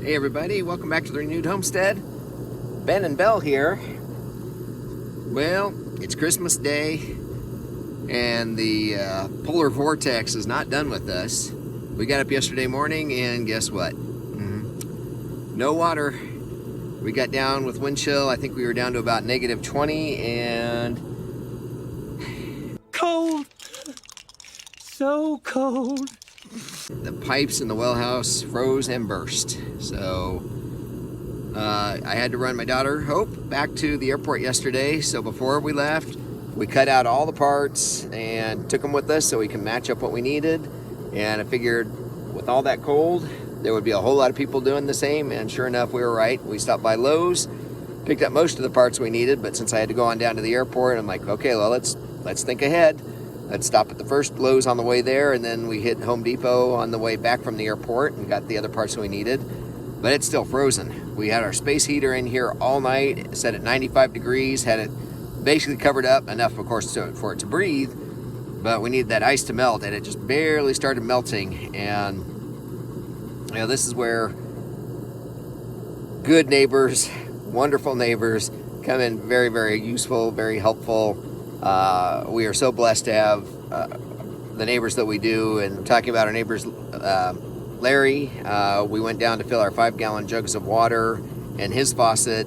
Hey everybody, welcome back to the Renewed Homestead. Ben and Belle here. Well, it's Christmas Day and the polar vortex is not done with us. We got up yesterday morning and guess what? No water. We got down with wind chill. I think we were down to about -20 and cold. So cold. The pipes in the well house froze and burst. So I had to run my daughter Hope back to the airport yesterday. So before we left, we cut out all the parts and took them with us so we can match up what we needed. And I figured with all that cold, there would be a whole lot of people doing the same. And sure enough, we were right. We stopped by Lowe's, picked up most of the parts we needed. But since I had to go on down to the airport, I'm like, okay, well, let's think ahead. Let's stop at the first Lowe's on the way there, and then we hit Home Depot on the way back from the airport and got the other parts we needed. But it's still frozen. We had our space heater in here all night, set at 95 degrees, had it basically covered up enough, of course, for it to breathe, but we needed that ice to melt, and it just barely started melting. And you know, this is where good neighbors, wonderful neighbors, come in very, very useful, very helpful. We are so blessed to have the neighbors that we do. And talking about our neighbors, Larry, we went down to fill our 5-gallon jugs of water in his faucet,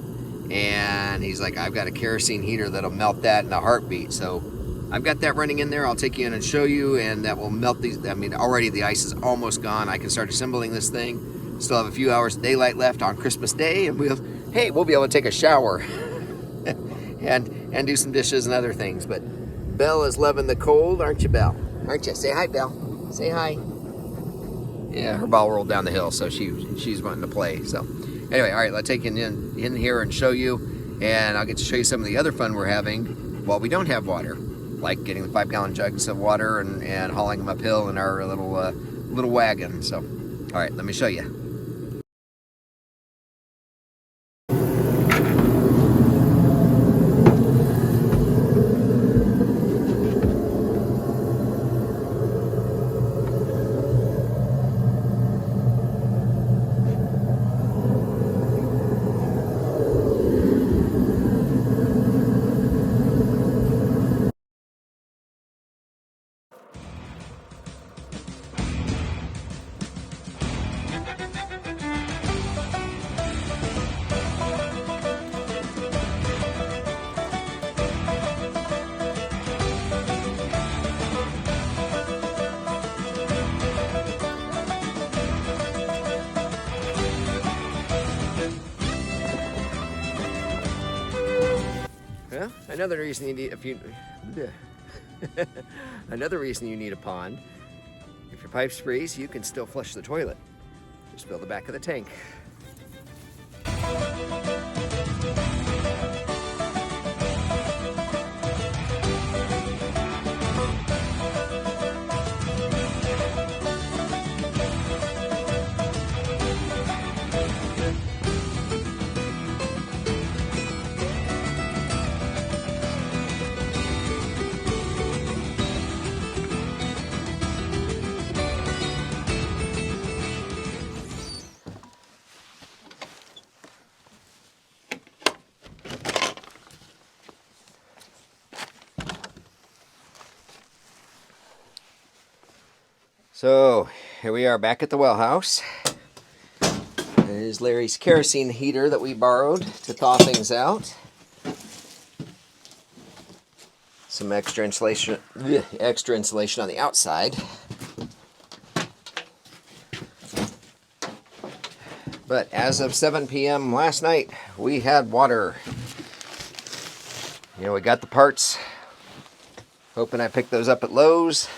and he's like, I've got a kerosene heater that'll melt that in a heartbeat. So I've got that running in there. I'll take you in and show you, and that will melt these. I mean, already the ice is almost gone. I can start assembling this thing. Still have a few hours of daylight left on Christmas Day, and we'll be able to take a shower and do some dishes and other things. But Belle is loving the cold, aren't you, Belle? Aren't you? Say hi, Belle. Say hi. Yeah, her ball rolled down the hill, so she's wanting to play. So anyway, all right, let's take you in here and show you, and I'll get to show you some of the other fun we're having while we don't have water, like getting the 5-gallon jugs of water and hauling them uphill in our little wagon. So, all right, let me show you. Well, another reason you need another reason you need a pond. If your pipes freeze, you can still flush the toilet. Just fill the back of the tank. So here we are back at the well house. There's Larry's kerosene heater that we borrowed to thaw things out. Some extra insulation on the outside. But as of 7 p.m. last night, we had water. You know, we got the parts. Hoping I picked those up at Lowe's.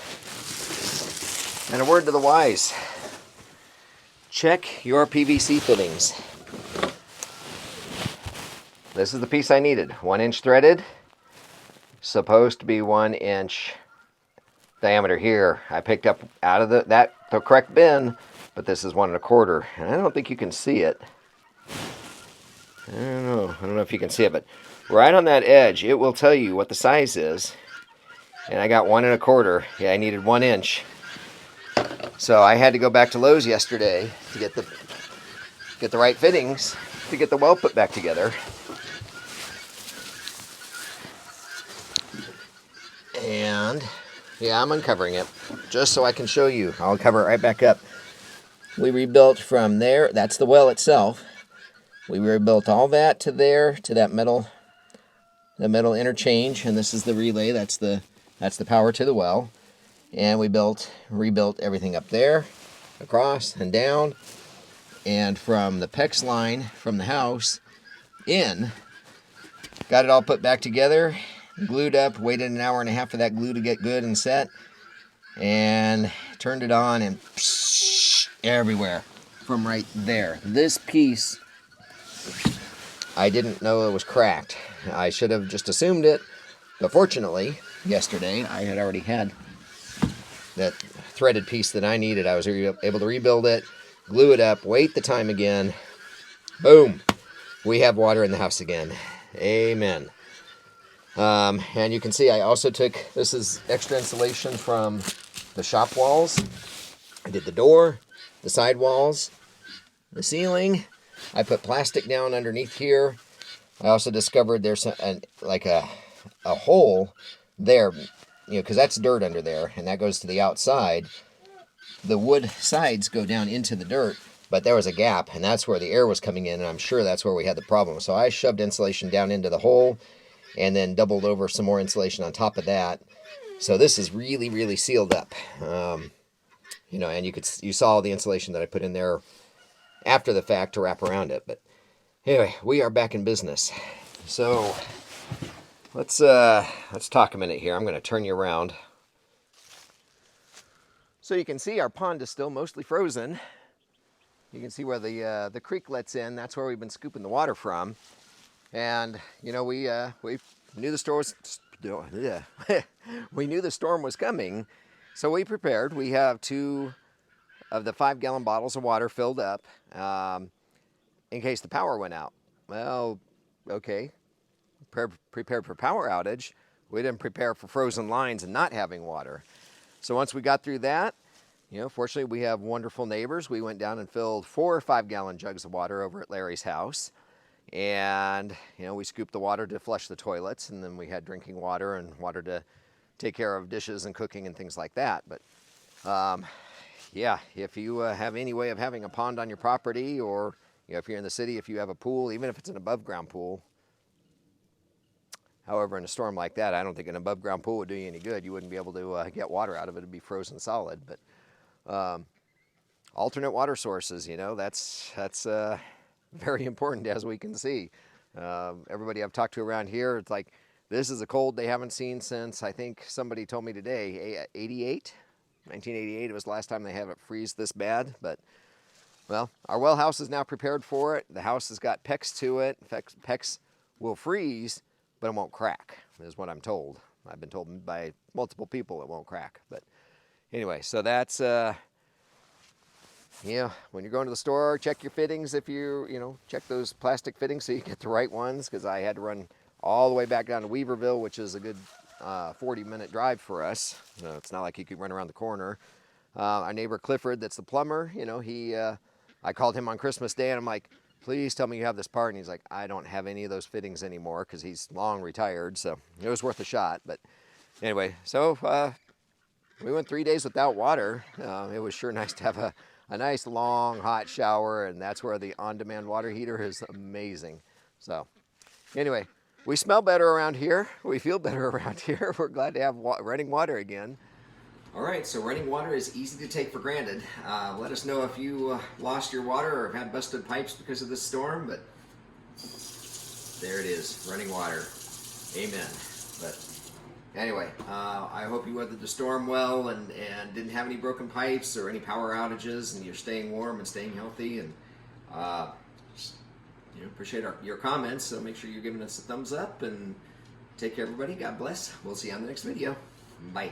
And a word to the wise, check your PVC fittings. This is the piece I needed, 1-inch threaded, supposed to be 1-inch diameter here. I picked up out of the correct bin, but this is 1 1/4, and I don't think you can see it. I don't know if you can see it, but right on that edge, it will tell you what the size is. And I got 1 1/4. Yeah, I needed 1 inch. So I had to go back to Lowe's yesterday to get the get the right fittings to get the well put back together. And yeah, I'm uncovering it just so I can show you. I'll cover it right back up. We rebuilt from there. That's the well itself. We rebuilt all that to there, to that metal, the metal interchange, and this is the relay. That's the power to the well. And we rebuilt everything up there, across and down, and from the PEX line from the house in. Got it all put back together, glued up, waited an hour and a half for that glue to get good and set, and turned it on, and psh, everywhere from right there. This piece, I didn't know it was cracked. I should have just assumed it, but fortunately, yesterday I had already had that threaded piece that I needed. I was able to rebuild it, glue it up, wait the time again. Boom! We have water in the house again. Amen. And you can see I also took, this is extra insulation from the shop walls. I did the door, the side walls, the ceiling. I put plastic down underneath here. I also discovered there's like a hole there, you know, because that's dirt under there, and that goes to the outside. The wood sides go down into the dirt, but there was a gap, and that's where the air was coming in, and I'm sure that's where we had the problem. So I shoved insulation down into the hole, and then doubled over some more insulation on top of that. So this is really, really sealed up. You know, and you saw the insulation that I put in there after the fact to wrap around it. But anyway, we are back in business. So let's talk a minute here. I'm going to turn you around. So you can see our pond is still mostly frozen. You can see where the creek lets in. That's where we've been scooping the water from. And you know, we knew the storm was we knew the storm was coming, so we prepared. We have 2 of the 5-gallon bottles of water filled up in case the power went out. Well, okay, prepared for power outage. We didn't prepare for frozen lines and not having water. So once we got through that, you know, fortunately we have wonderful neighbors. We went down and filled 4 5-gallon jugs of water over at Larry's house. And, you know, we scooped the water to flush the toilets, and then we had drinking water and water to take care of dishes and cooking and things like that. But, yeah, if you have any way of having a pond on your property, or, you know, if you're in the city, if you have a pool, even if it's an above-ground pool. However, in a storm like that, I don't think an above-ground pool would do you any good. You wouldn't be able to get water out of it. It'd be frozen solid. But alternate water sources, you know, that's very important, as we can see. Everybody I've talked to around here, it's like, this is a cold they haven't seen since, I think somebody told me today, 1988 was the last time they had it freeze this bad. But, well, our well house is now prepared for it. The house has got PEX to it. In fact, PEX will freeze, but it won't crack, is what I'm told. I've been told by multiple people it won't crack. But anyway, so that's... you know, when you're going to the store, check your fittings. If you know, check those plastic fittings so you get the right ones, because I had to run all the way back down to Weaverville, which is a good 40-minute drive for us. You know, it's not like you could run around the corner. Our neighbor Clifford, that's the plumber, you know, I called him on Christmas Day, and I'm like, please tell me you have this part. And he's like, I don't have any of those fittings anymore, because he's long retired, so it was worth a shot. But anyway, so we went 3 days without water. It was sure nice to have a nice long hot shower, and that's where the on-demand water heater is amazing. So anyway, we smell better around here. We feel better around here. We're glad to have running water again. All right, so running water is easy to take for granted. Let us know if you lost your water or had busted pipes because of this storm, but there it is, running water. Amen. But anyway, I hope you weathered the storm well and didn't have any broken pipes or any power outages, and you're staying warm and staying healthy. And just, you know, appreciate your comments. So make sure you're giving us a thumbs up, and take care, everybody. God bless. We'll see you on the next video. Bye.